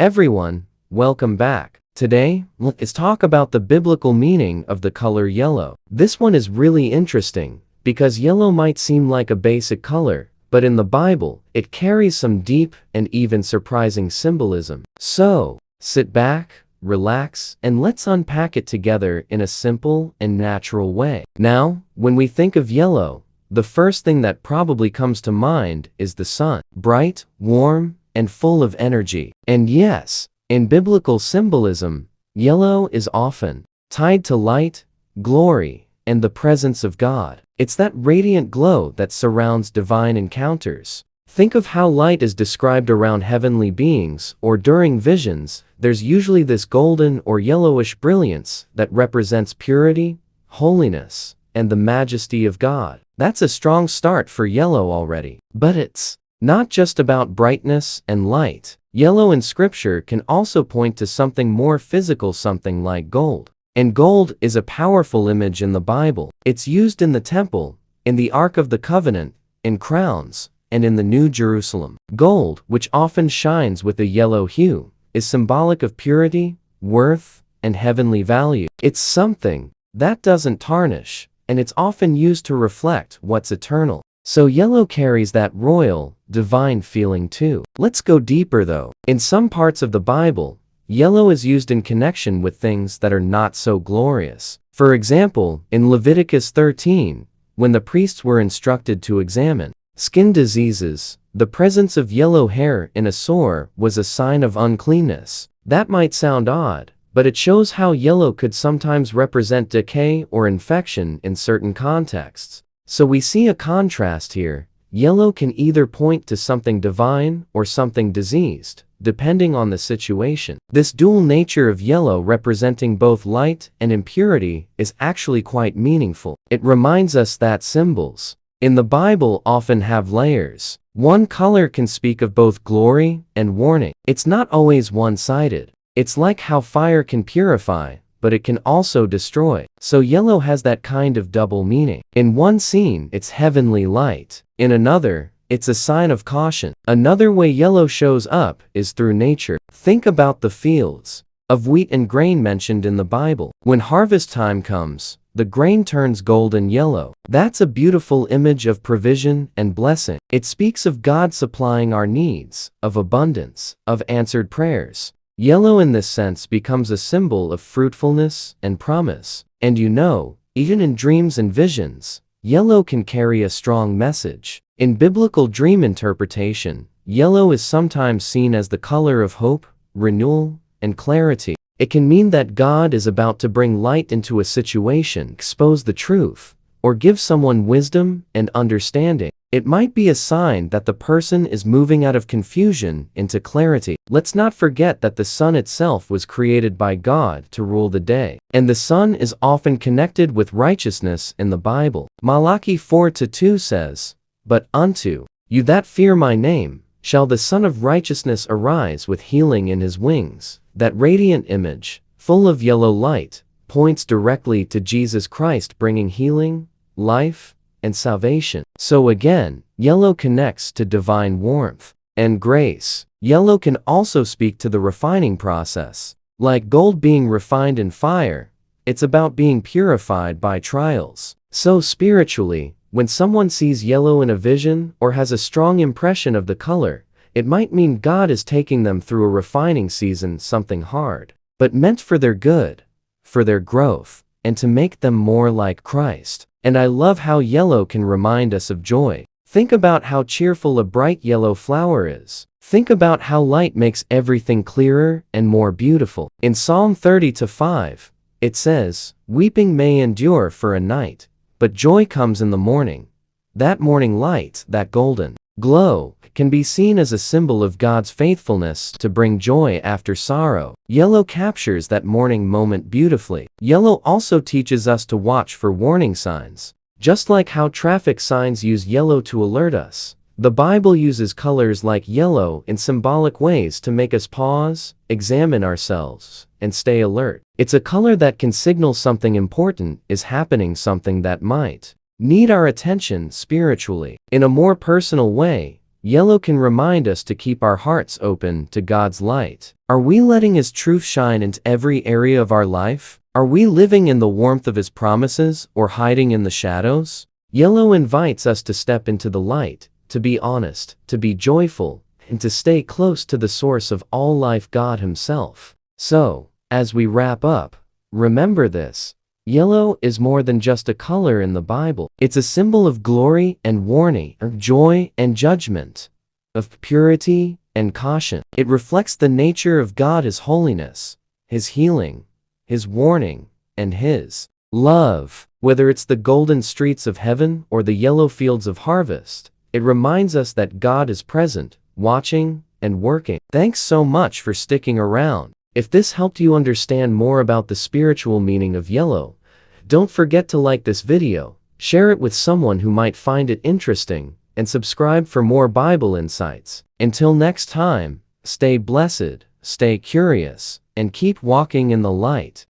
Everyone, welcome back. Today, let's talk about the biblical meaning of the color yellow. This one is really interesting, because yellow might seem like a basic color, but in the Bible, it carries some deep and even surprising symbolism. So, sit back, relax, and let's unpack it together in a simple and natural way. Now, when we think of yellow, the first thing that probably comes to mind is the sun. Bright, warm, and full of energy. And yes, in biblical symbolism, yellow is often tied to light, glory, and the presence of God. It's that radiant glow that surrounds divine encounters. Think of how light is described around heavenly beings, or during visions, there's usually this golden or yellowish brilliance that represents purity, holiness, and the majesty of God. That's a strong start for yellow already. But it's not just about brightness and light. Yellow in scripture can also point to something more physical, something like gold. And gold is a powerful image in the Bible. It's used in the temple, in the Ark of the Covenant, in crowns, and in the New Jerusalem. Gold, which often shines with a yellow hue, is symbolic of purity, worth, and heavenly value. It's something that doesn't tarnish, and it's often used to reflect what's eternal. So yellow carries that royal, divine feeling too. Let's go deeper though. In some parts of the Bible, yellow is used in connection with things that are not so glorious. For example, in Leviticus 13, when the priests were instructed to examine skin diseases, the presence of yellow hair in a sore was a sign of uncleanness. That might sound odd, but it shows how yellow could sometimes represent decay or infection in certain contexts. So we see a contrast here. Yellow can either point to something divine or something diseased, depending on the situation. This dual nature of yellow representing both light and impurity is actually quite meaningful. It reminds us that symbols in the Bible often have layers. One color can speak of both glory and warning. It's not always one-sided. It's like how fire can purify, but it can also destroy. So yellow has that kind of double meaning. In one scene, it's heavenly light. In another, it's a sign of caution. Another way yellow shows up is through nature. Think about the fields of wheat and grain mentioned in the Bible. When harvest time comes, the grain turns golden yellow. That's a beautiful image of provision and blessing. It speaks of God supplying our needs, of abundance, of answered prayers. Yellow in this sense becomes a symbol of fruitfulness and promise. And even in dreams and visions, yellow can carry a strong message. In biblical dream interpretation, yellow is sometimes seen as the color of hope, renewal, and clarity. It can mean that God is about to bring light into a situation, expose the truth, or give someone wisdom and understanding. It might be a sign that the person is moving out of confusion into clarity. Let's not forget that the sun itself was created by God to rule the day. And the sun is often connected with righteousness in the Bible. Malachi 4:2 says, "But unto you that fear my name, shall the Son of Righteousness arise with healing in his wings." That radiant image, full of yellow light, points directly to Jesus Christ bringing healing, life, and salvation. So again, yellow connects to divine warmth and grace. Yellow can also speak to the refining process. Like gold being refined in fire, it's about being purified by trials. So spiritually, when someone sees yellow in a vision or has a strong impression of the color, it might mean God is taking them through a refining season, something hard, but meant for their good, for their growth, and to make them more like Christ. And I love how yellow can remind us of joy. Think about how cheerful a bright yellow flower is. Think about how light makes everything clearer and more beautiful. In Psalm 30:5, it says, "Weeping may endure for a night, but joy comes in the morning." That morning light, that golden glow, can be seen as a symbol of God's faithfulness to bring joy after sorrow. Yellow captures that morning moment beautifully. Yellow also teaches us to watch for warning signs. Just like how traffic signs use yellow to alert us, the Bible uses colors like yellow in symbolic ways to make us pause, examine ourselves, and stay alert. It's a color that can signal something important is happening, something that might need our attention spiritually. In a more personal way, Yellow can remind us to keep our hearts open to God's light. Are we letting His truth shine into every area of our life? Are we living in the warmth of His promises or hiding in the shadows? Yellow invites us to step into the light, to be honest, to be joyful, and to stay close to the source of all life, God Himself. So, as we wrap up, remember this. Yellow is more than just a color in the Bible. It's a symbol of glory and warning, of joy and judgment, of purity and caution. It reflects the nature of God, His holiness, His healing, His warning, and His love. Whether it's the golden streets of heaven or the yellow fields of harvest, it reminds us that God is present, watching, and working. Thanks so much for sticking around. If this helped you understand more about the spiritual meaning of yellow, don't forget to like this video, share it with someone who might find it interesting, and subscribe for more Bible insights. Until next time, stay blessed, stay curious, and keep walking in the light.